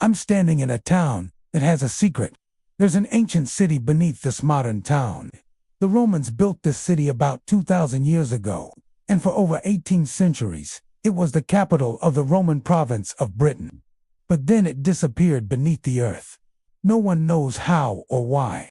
I'm standing in a town that has a secret. There's an ancient city beneath this modern town. The Romans built this city about 2,000 years ago, and for over 18 centuries, it was the capital of the Roman province of Britain. But then it disappeared beneath the earth. No one knows how or why.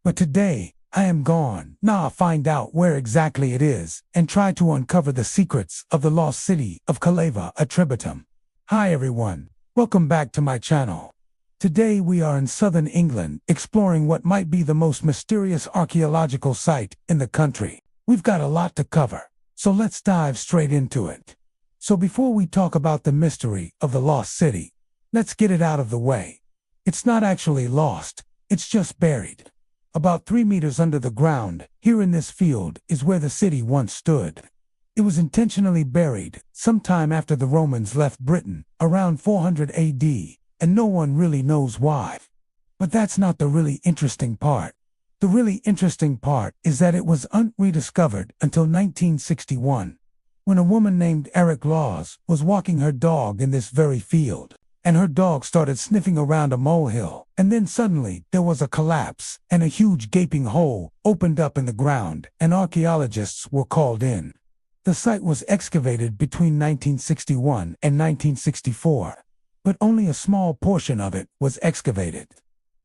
But today, I am gone. Now I'll find out where exactly it is and try to uncover the secrets of the lost city of Caleva Attributum. Hi everyone, welcome back to my channel. Today we are in southern England exploring what might be the most mysterious archaeological site in the country. We've got a lot to cover, so let's dive straight into it. So before we talk about the mystery of the lost city, let's get it out of the way. It's not actually lost, it's just buried. About 3 meters under the ground, here in this field, is where the city once stood. It was intentionally buried sometime after the Romans left Britain, around 400 AD, and no one really knows why. But that's not the really interesting part. The really interesting part is that it was rediscovered until 1961, when a woman named Eric Laws was walking her dog in this very field. And her dog started sniffing around a molehill, and then suddenly there was a collapse, and a huge gaping hole opened up in the ground, and archaeologists were called in. The site was excavated between 1961 and 1964, but only a small portion of it was excavated.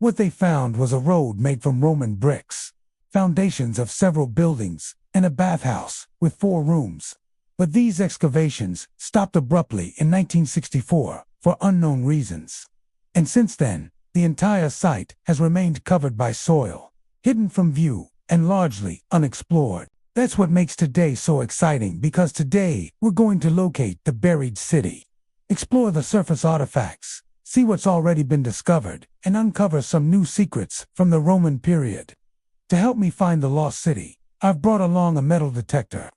What they found was a road made from Roman bricks, foundations of several buildings, and a bathhouse with 4 rooms. But these excavations stopped abruptly in 1964. For unknown reasons. And since then, the entire site has remained covered by soil, hidden from view, and largely unexplored. That's what makes today so exciting, because today we're going to locate the buried city, explore the surface artifacts, see what's already been discovered, and uncover some new secrets from the Roman period. To help me find the lost city, I've brought along a metal detector.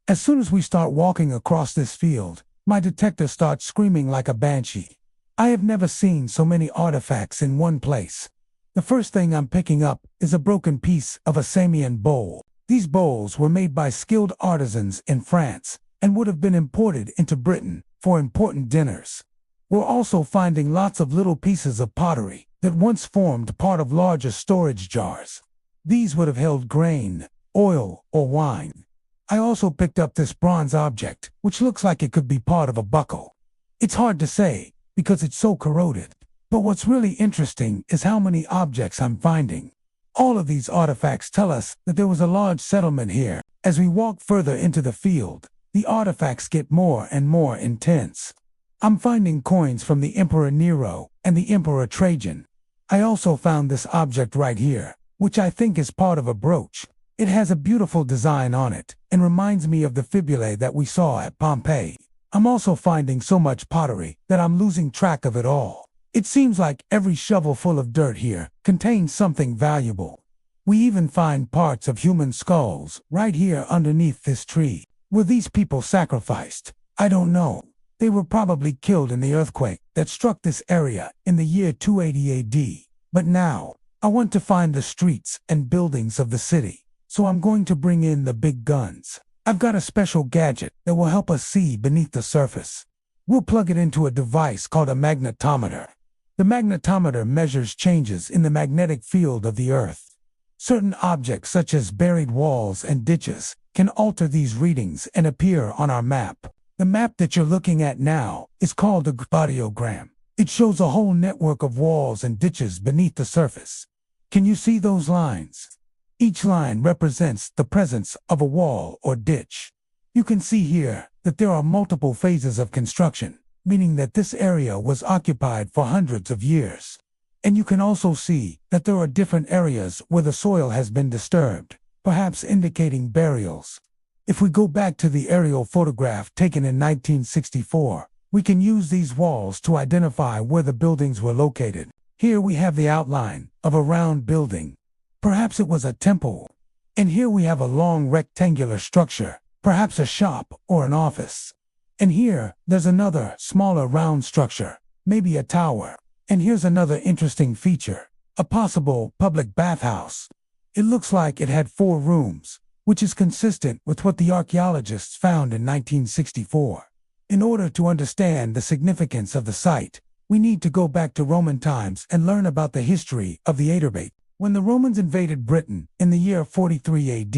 As soon as we start walking across this field, my detector starts screaming like a banshee. I have never seen so many artifacts in one place. The first thing I'm picking up is a broken piece of a Samian bowl. These bowls were made by skilled artisans in France and would have been imported into Britain for important dinners. We're also finding lots of little pieces of pottery that once formed part of larger storage jars. These would have held grain, oil, or wine. I also picked up this bronze object, which looks like it could be part of a buckle. It's hard to say, because it's so corroded. But what's really interesting is how many objects I'm finding. All of these artifacts tell us that there was a large settlement here. As we walk further into the field, the artifacts get more and more intense. I'm finding coins from the Emperor Nero and the Emperor Trajan. I also found this object right here, which I think is part of a brooch. It has a beautiful design on it, and reminds me of the fibulae that we saw at Pompeii. I'm also finding so much pottery that I'm losing track of it all. It seems like every shovel full of dirt here contains something valuable. We even find parts of human skulls right here underneath this tree. Were these people sacrificed? I don't know. They were probably killed in the earthquake that struck this area in the year 280 AD. But now, I want to find the streets and buildings of the city. So I'm going to bring in the big guns. I've got a special gadget that will help us see beneath the surface. We'll plug it into a device called a magnetometer. The magnetometer measures changes in the magnetic field of the Earth. Certain objects such as buried walls and ditches can alter these readings and appear on our map. The map that you're looking at now is called a botiogram. It shows a whole network of walls and ditches beneath the surface. Can you see those lines? Each line represents the presence of a wall or ditch. You can see here that there are multiple phases of construction, meaning that this area was occupied for hundreds of years. And you can also see that there are different areas where the soil has been disturbed, perhaps indicating burials. If we go back to the aerial photograph taken in 1964, we can use these walls to identify where the buildings were located. Here we have the outline of a round building. Perhaps it was a temple. And here we have a long rectangular structure, perhaps a shop or an office. And here, there's another, smaller round structure, maybe a tower. And here's another interesting feature, a possible public bathhouse. It looks like it had 4 rooms, which is consistent with what the archaeologists found in 1964. In order to understand the significance of the site, we need to go back to Roman times and learn about the history of the Atrebates. When the Romans invaded Britain in the year 43 AD,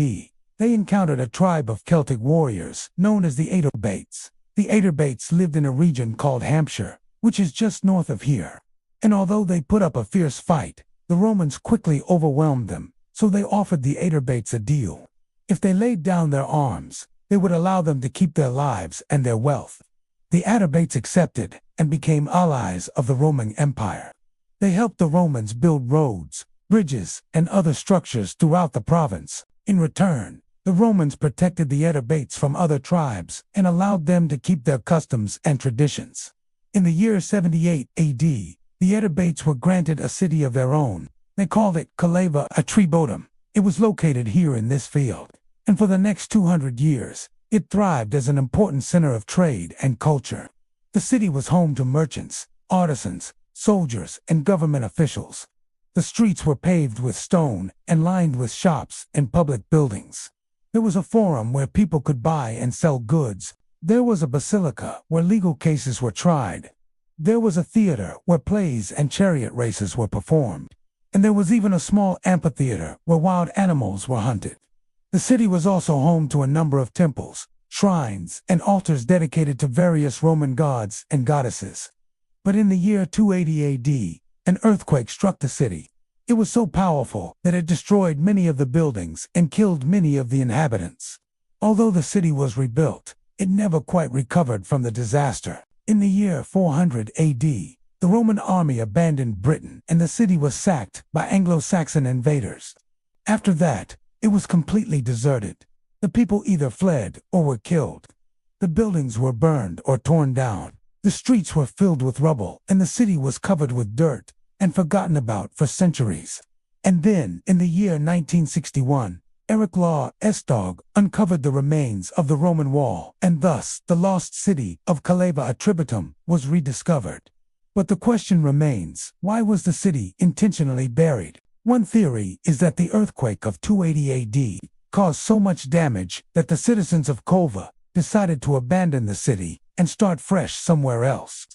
they encountered a tribe of Celtic warriors known as the Atrebates. The Atrebates lived in a region called Hampshire, which is just north of here. And although they put up a fierce fight, the Romans quickly overwhelmed them, so they offered the Atrebates a deal. If they laid down their arms, they would allow them to keep their lives and their wealth. The Atrebates accepted and became allies of the Roman Empire. They helped the Romans build roads, bridges, and other structures throughout the province. In return, the Romans protected the Atrebates from other tribes and allowed them to keep their customs and traditions. In the year 78 AD, the Atrebates were granted a city of their own. They called it Caleva Atrebotum. It was located here in this field, and for the next 200 years, it thrived as an important center of trade and culture. The city was home to merchants, artisans, soldiers, and government officials. The streets were paved with stone and lined with shops and public buildings. There was a forum where people could buy and sell goods. There was a basilica where legal cases were tried. There was a theater where plays and chariot races were performed. And there was even a small amphitheater where wild animals were hunted. The city was also home to a number of temples, shrines, and altars dedicated to various Roman gods and goddesses. But in the year 280 AD, an earthquake struck the city. It was so powerful that it destroyed many of the buildings and killed many of the inhabitants. Although the city was rebuilt, it never quite recovered from the disaster. In the year 400 AD, the Roman army abandoned Britain and the city was sacked by Anglo-Saxon invaders. After that, it was completely deserted. The people either fled or were killed. The buildings were burned or torn down. The streets were filled with rubble and the city was covered with dirt and forgotten about for centuries. And then, in the year 1961, Eric Law Estog uncovered the remains of the Roman wall, and thus the lost city of Caleva Atrebotum was rediscovered. But the question remains, why was the city intentionally buried? One theory is that the earthquake of 280 AD caused so much damage that the citizens of Cova decided to abandon the city and start fresh somewhere else.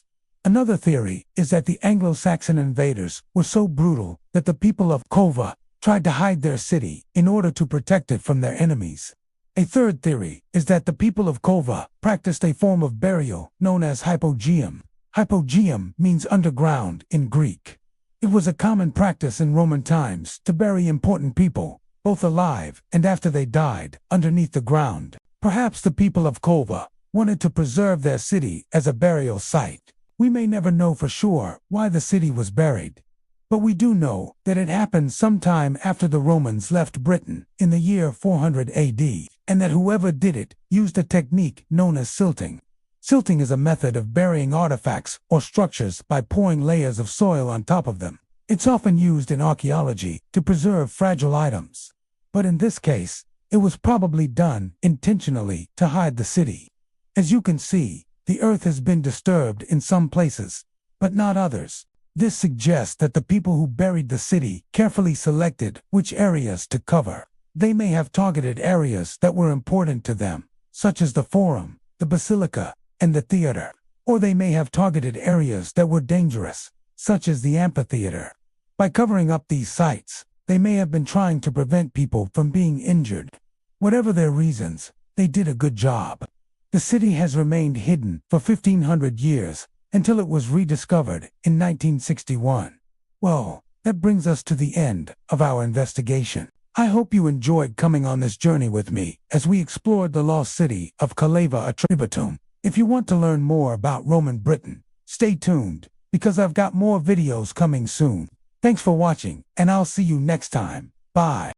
Another theory is that the Anglo-Saxon invaders were so brutal that the people of Cova tried to hide their city in order to protect it from their enemies. A third theory is that the people of Cova practiced a form of burial known as hypogeum. Hypogeum means underground in Greek. It was a common practice in Roman times to bury important people, both alive and after they died, underneath the ground. Perhaps the people of Cova wanted to preserve their city as a burial site. We may never know for sure why the city was buried, but we do know that it happened sometime after the Romans left Britain in the year 400 AD, and that whoever did it used a technique known as silting. Silting is a method of burying artifacts or structures by pouring layers of soil on top of them. It's often used in archaeology to preserve fragile items. But in this case, it was probably done intentionally to hide the city. As you can see, the earth has been disturbed in some places, but not others. This suggests that the people who buried the city carefully selected which areas to cover. They may have targeted areas that were important to them, such as the forum, the basilica, and the theater. Or they may have targeted areas that were dangerous, such as the amphitheater. By covering up these sites, they may have been trying to prevent people from being injured. Whatever their reasons, they did a good job. The city has remained hidden for 1,500 years until it was rediscovered in 1961. Well, that brings us to the end of our investigation. I hope you enjoyed coming on this journey with me as we explored the lost city of Caleva Atrebotum. If you want to learn more about Roman Britain, stay tuned because I've got more videos coming soon. Thanks for watching, and I'll see you next time. Bye.